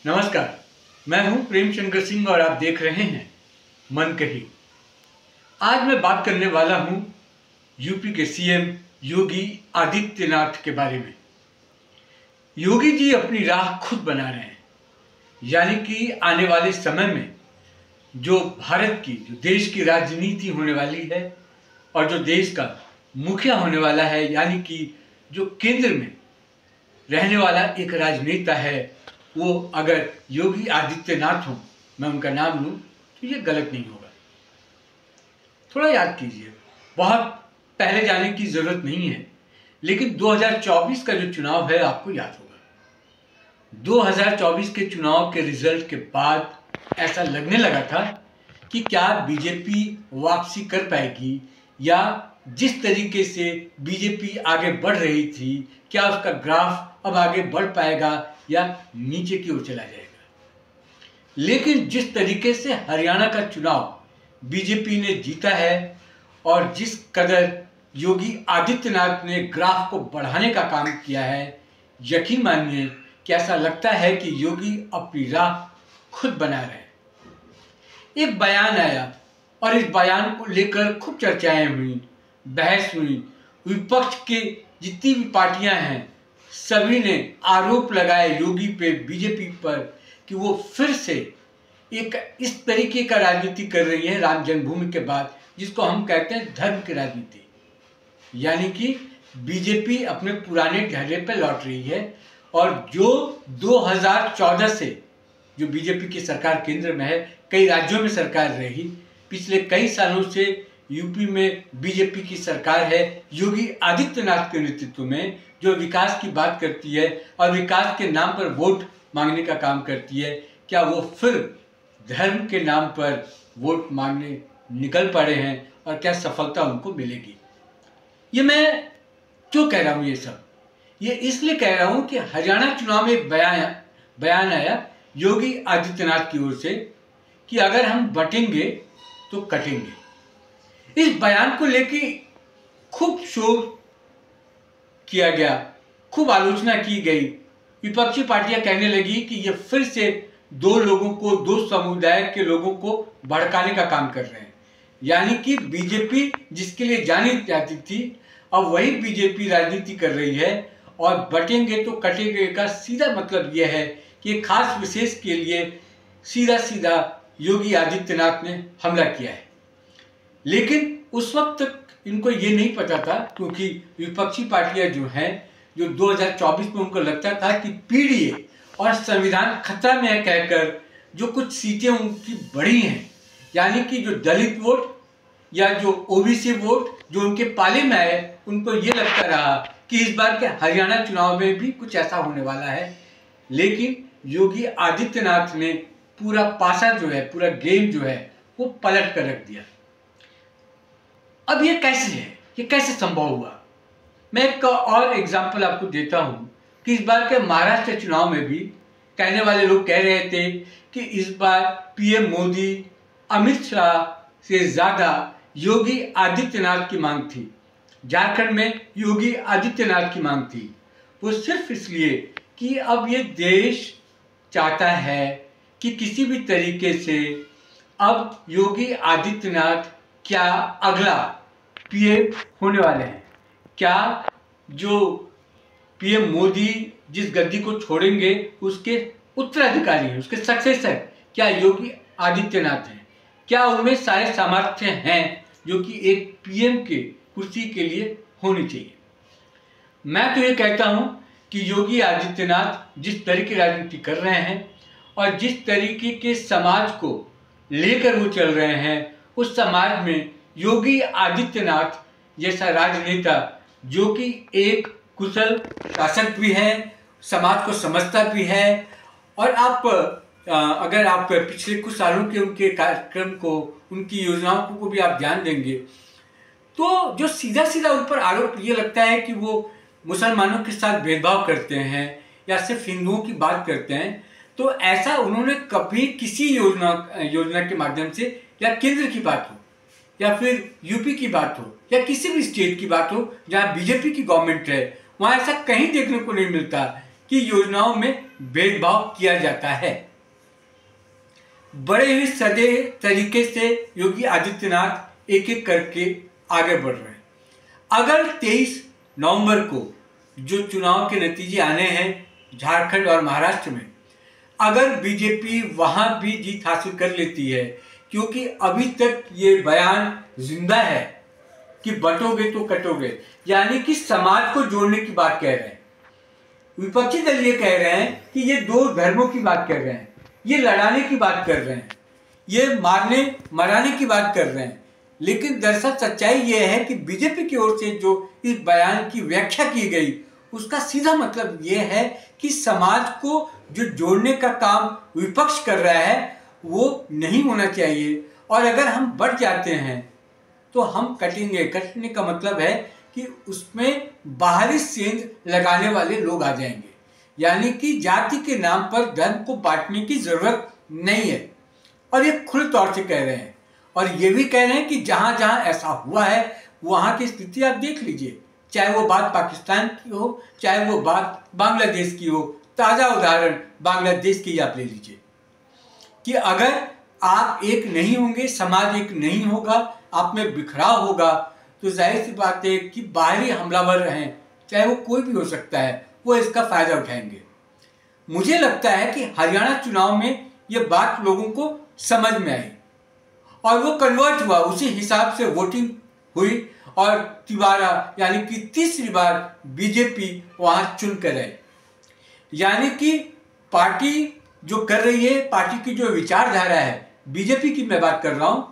नमस्कार, मैं हूं प्रेम शंकर सिंह और आप देख रहे हैं मन कही। आज मैं बात करने वाला हूं यूपी के सीएम योगी आदित्यनाथ के बारे में। योगी जी अपनी राह खुद बना रहे हैं, यानी कि आने वाले समय में जो भारत की, जो देश की राजनीति होने वाली है और जो देश का मुखिया होने वाला है, यानी कि जो केंद्र में रहने वाला एक राजनेता है, वो अगर योगी आदित्यनाथ हो, मैं उनका नाम लूं तो ये गलत नहीं होगा। थोड़ा याद कीजिए, बहुत पहले जाने की जरूरत नहीं है, लेकिन 2024 का जो चुनाव है आपको याद होगा। 2024 के चुनाव के रिजल्ट के बाद ऐसा लगने लगा था कि क्या बीजेपी वापसी कर पाएगी, या जिस तरीके से बीजेपी आगे बढ़ रही थी, क्या उसका ग्राफ अब आगे बढ़ पाएगा या नीचे की ओर चला जाएगा। लेकिन जिस तरीके से हरियाणा का चुनाव बीजेपी ने जीता है और जिस कदर योगी आदित्यनाथ ने ग्राफ को बढ़ाने का काम किया है, यकीन मानिए कि ऐसा लगता है कि योगी अपनी राह खुद बना रहे हैं। एक बयान आया और इस बयान को लेकर खूब चर्चाएं हुई, बहस हुई। विपक्ष के जितनी भी पार्टियां हैं, सभी ने आरोप लगाए योगी पे, बीजेपी पर, कि वो फिर से एक इस तरीके का राजनीति कर रही है राम जन्मभूमि के बाद, जिसको हम कहते हैं धर्म की राजनीति। यानी कि बीजेपी अपने पुराने ढर्रे पे लौट रही है और जो 2014 से जो बीजेपी की सरकार केंद्र में है, कई राज्यों में सरकार रही, पिछले कई सालों से यूपी में बीजेपी की सरकार है योगी आदित्यनाथ के नेतृत्व में, जो विकास की बात करती है और विकास के नाम पर वोट मांगने का काम करती है। क्या वो फिर धर्म के नाम पर वोट मांगने निकल पड़े हैं और क्या सफलता उनको मिलेगी? ये मैं क्यों कह रहा हूँ? ये सब ये इसलिए कह रहा हूँ कि हरियाणा चुनाव में एक बयान आया योगी आदित्यनाथ की ओर से कि अगर हम बटेंगे तो कटेंगे। इस बयान को लेके खूब शोर किया गया, खूब आलोचना की गई। विपक्षी पार्टियां कहने लगी कि ये फिर से दो लोगों को, दो समुदाय के लोगों को भड़काने का काम कर रहे हैं। यानी कि बीजेपी जिसके लिए जानी जाती थी, अब वही बीजेपी राजनीति कर रही है और बटेंगे तो कटेंगे का सीधा मतलब यह है कि खास विशेष के लिए सीधा सीधा योगी आदित्यनाथ ने हमला किया है। लेकिन उस वक्त तक इनको ये नहीं पता था, क्योंकि विपक्षी पार्टियां जो हैं, जो 2024 में उनको लगता था कि पीडीए और संविधान खतरा में है कहकर जो कुछ सीटें उनकी बढ़ी हैं, यानी कि जो दलित वोट या जो ओबीसी वोट जो उनके पाले में आए, उनको ये लगता रहा कि इस बार के हरियाणा चुनाव में भी कुछ ऐसा होने वाला है। लेकिन योगी आदित्यनाथ ने पूरा पासा जो है, पूरा गेम जो है, वो पलट कर रख दिया। अब ये कैसे है, ये कैसे संभव हुआ? मैं एक और एग्जाम्पल आपको देता हूं कि इस बार के महाराष्ट्र चुनाव में भी कहने वाले लोग कह रहे थे कि इस बार पीएम मोदी, अमित शाह से ज्यादा योगी आदित्यनाथ की मांग थी। झारखंड में योगी आदित्यनाथ की मांग थी। वो सिर्फ इसलिए कि अब ये देश चाहता है कि किसी भी तरीके से अब योगी आदित्यनाथ क्या अगला पीएम होने वाले हैं, क्या जो पीएम मोदी जिस गद्दी को छोड़ेंगे उसके उत्तराधिकारी हैं, उसके सक्सेसर क्या योगी आदित्यनाथ हैं, क्या उनमें सारे सामर्थ्य हैं जो कि एक पीएम के कुर्सी के लिए होनी चाहिए। मैं तो ये कहता हूं कि योगी आदित्यनाथ जिस तरह की राजनीति कर रहे हैं और जिस तरीके के समाज को लेकर वो चल रहे हैं, उस समाज में योगी आदित्यनाथ जैसा राजनेता, जो कि एक कुशल शासक भी है, समाज को समझता भी है, और अगर आप पिछले कुछ सालों के उनके कार्यक्रम को, उनकी योजनाओं को भी आप ध्यान देंगे तो जो सीधा सीधा उन पर आरोप ये लगता है कि वो मुसलमानों के साथ भेदभाव करते हैं या सिर्फ हिंदुओं की बात करते हैं, तो ऐसा उन्होंने कभी किसी योजना के माध्यम से, या केंद्र की बात हो या फिर यूपी की बात हो या किसी भी स्टेट की बात हो जहां बीजेपी की गवर्नमेंट है, वहां ऐसा कहीं देखने को नहीं मिलता की योजनाओं में भेदभाव किया जाता है। बड़े ही सदे तरीके से योगी आदित्यनाथ एक एक करके आगे बढ़ रहे हैं। अगर 23 नवंबर को जो चुनाव के नतीजे आने हैं झारखंड और महाराष्ट्र में, अगर बीजेपी वहां भी जीत हासिल कर लेती है, क्योंकि अभी तक ये बयान जिंदा है कि बटोगे तो कटोगे, यानी कि समाज को जोड़ने की बात कह रहे हैं। विपक्षी दल ये कह रहे हैं कि ये दो धर्मों की बात कर रहे हैं, ये लड़ाने की बात कर रहे हैं, ये मारने मराने की बात कर रहे हैं। लेकिन दरअसल सच्चाई ये है कि बीजेपी की ओर से जो इस बयान की व्याख्या की गई, उसका सीधा मतलब ये है कि समाज को जो जोड़ने का काम विपक्ष कर रहा है वो नहीं होना चाहिए, और अगर हम बढ़ जाते हैं तो हम कटेंगे। कटने का मतलब है कि उसमें बाहरी सेंध लगाने वाले लोग आ जाएंगे, यानी कि जाति के नाम पर धर्म को बांटने की जरूरत नहीं है। और ये खुले तौर से कह रहे हैं, और ये भी कह रहे हैं कि जहां जहां ऐसा हुआ है वहां की स्थिति आप देख लीजिए, चाहे वो बात पाकिस्तान की हो, चाहे वो बात बांग्लादेश की हो। ताज़ा उदाहरण बांग्लादेश की आप ले लीजिए कि अगर आप एक नहीं होंगे, समाज एक नहीं होगा, आप में बिखराव होगा, तो जाहिर सी बात है कि बाहरी हमलावर हैं, चाहे वो कोई भी हो सकता है, वो इसका फायदा उठाएंगे। मुझे लगता है कि हरियाणा चुनाव में ये बात लोगों को समझ में आई और वो कन्वर्ट हुआ, उसी हिसाब से वोटिंग हुई और तिबारा यानी कि तीसरी बार बीजेपी वहां चुन कर आई। यानी कि पार्टी जो कर रही है, पार्टी की जो विचारधारा है, बीजेपी की मैं बात कर रहा हूं,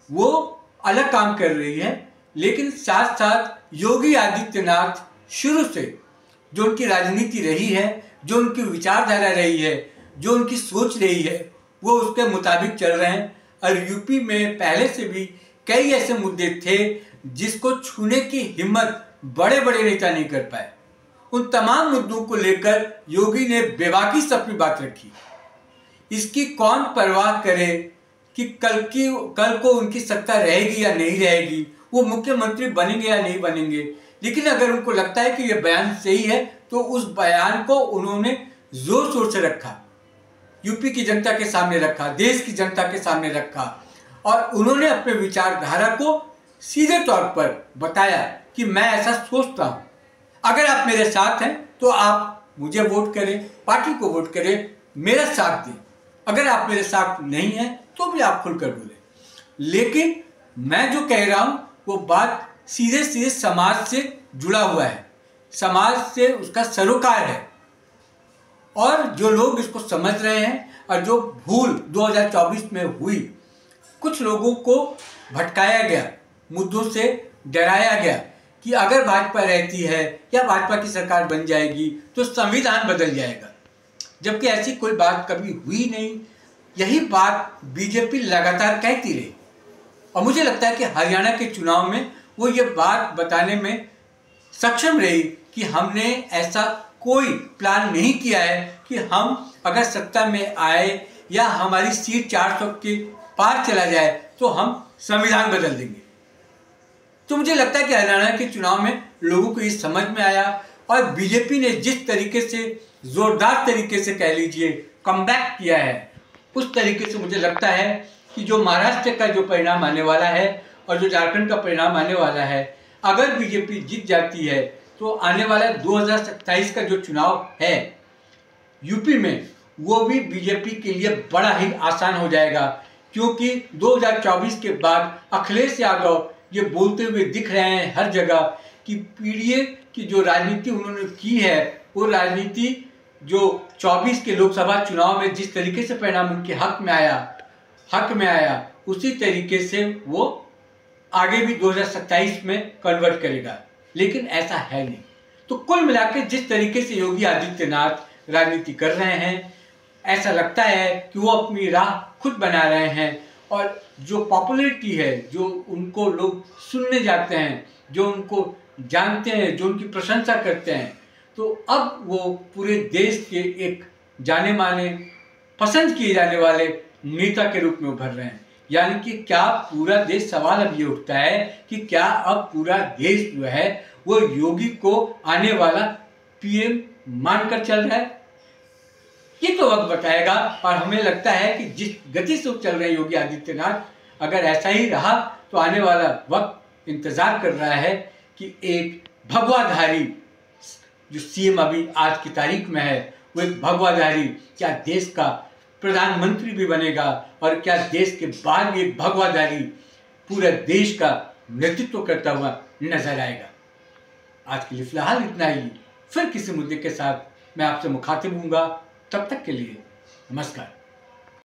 वो अलग काम कर रही है। लेकिन साथ साथ योगी आदित्यनाथ शुरू से जो उनकी राजनीति रही है, जो उनकी विचारधारा रही है, जो उनकी सोच रही है, वो उसके मुताबिक चल रहे हैं। और यूपी में पहले से भी कई ऐसे मुद्दे थे जिसको छूने की हिम्मत बड़े बड़े नेता नहीं कर पाए। उन तमाम मुद्दों को लेकर योगी ने बेबाकी से अपनी बात रखी। इसकी कौन परवाह करे कि कल को उनकी सत्ता रहेगी या नहीं रहेगी, वो मुख्यमंत्री बनेंगे या नहीं बनेंगे। लेकिन अगर उनको लगता है कि ये बयान सही है तो उस बयान को उन्होंने जोर शोर से रखा, यूपी की जनता के सामने रखा, देश की जनता के सामने रखा, और उन्होंने अपने विचारधारा को सीधे तौर पर बताया कि मैं ऐसा सोचता हूं। अगर आप मेरे साथ हैं तो आप मुझे वोट करें, पार्टी को वोट करें, मेरा साथ दें। अगर आप मेरे साथ नहीं हैं तो भी आप खुलकर बोले। लेकिन मैं जो कह रहा हूं वो बात सीधे सीधे समाज से जुड़ा हुआ है, समाज से उसका सरोकार है। और जो लोग इसको समझ रहे हैं और जो भूल 2024 में हुई, कुछ लोगों को भटकाया गया, मुद्दों से डराया गया कि अगर भाजपा रहती है या भाजपा की सरकार बन जाएगी तो संविधान बदल जाएगा, जबकि ऐसी कोई बात कभी हुई नहीं। यही बात बीजेपी लगातार कहती रही और मुझे लगता है कि हरियाणा के चुनाव में वो ये बात बताने में सक्षम रही कि हमने ऐसा कोई प्लान नहीं किया है कि हम अगर सत्ता में आए या हमारी सीट 400 के पार चला जाए तो हम संविधान बदल देंगे। तो मुझे लगता है कि हरियाणा के चुनाव में लोगों को ये समझ में आया और बीजेपी ने जिस तरीके से जोरदार तरीके से कह लीजिए कमबैक किया है, उस तरीके से मुझे लगता है कि जो महाराष्ट्र का जो परिणाम आने वाला है और जो झारखंड का परिणाम आने वाला है, अगर बीजेपी जीत जाती है तो आने वाला 2027 का जो चुनाव है यूपी में, वो भी बीजेपी के लिए बड़ा ही आसान हो जाएगा। क्योंकि 2024 के बाद अखिलेश यादव ये बोलते हुए दिख रहे हैं हर जगह कि पीडीए की जो राजनीति उन्होंने की है, वो राजनीति जो 24 के लोकसभा चुनाव में जिस तरीके से परिणाम उनके हक में आया, उसी तरीके से वो आगे भी 2027 में कन्वर्ट करेगा। लेकिन ऐसा है नहीं। तो कुल मिलाकर जिस तरीके से योगी आदित्यनाथ राजनीति कर रहे हैं, ऐसा लगता है कि वो अपनी राह खुद बना रहे हैं और जो पॉपुलैरिटी है, जो उनको लोग सुनने जाते हैं, जो उनको जानते हैं, जो उनकी प्रशंसा करते हैं, तो अब वो पूरे देश के एक जाने माने पसंद किए जाने वाले नेता के रूप में उभर रहे हैं। यानी कि क्या पूरा देश, सवाल अब ये उठता है कि क्या अब पूरा देश जो है वो योगी को आने वाला पीएम मानकर चल रहा है, ये तो वक्त बताएगा। और हमें लगता है कि जिस गति से चल रहे हैं योगी आदित्यनाथ, अगर ऐसा ही रहा तो आने वाला वक्त इंतजार कर रहा है कि एक भगवाधारी जो सीएम अभी आज की तारीख में है, वो एक भगवाधारी क्या देश का प्रधानमंत्री भी बनेगा, और क्या देश के बाद भी एक भगवाधारी पूरे देश का नेतृत्व करता हुआ नजर आएगा। आज के लिए फिलहाल इतना ही। फिर किसी मुद्दे के साथ मैं आपसे मुखातिब हूँगा। तब तक के लिए नमस्कार।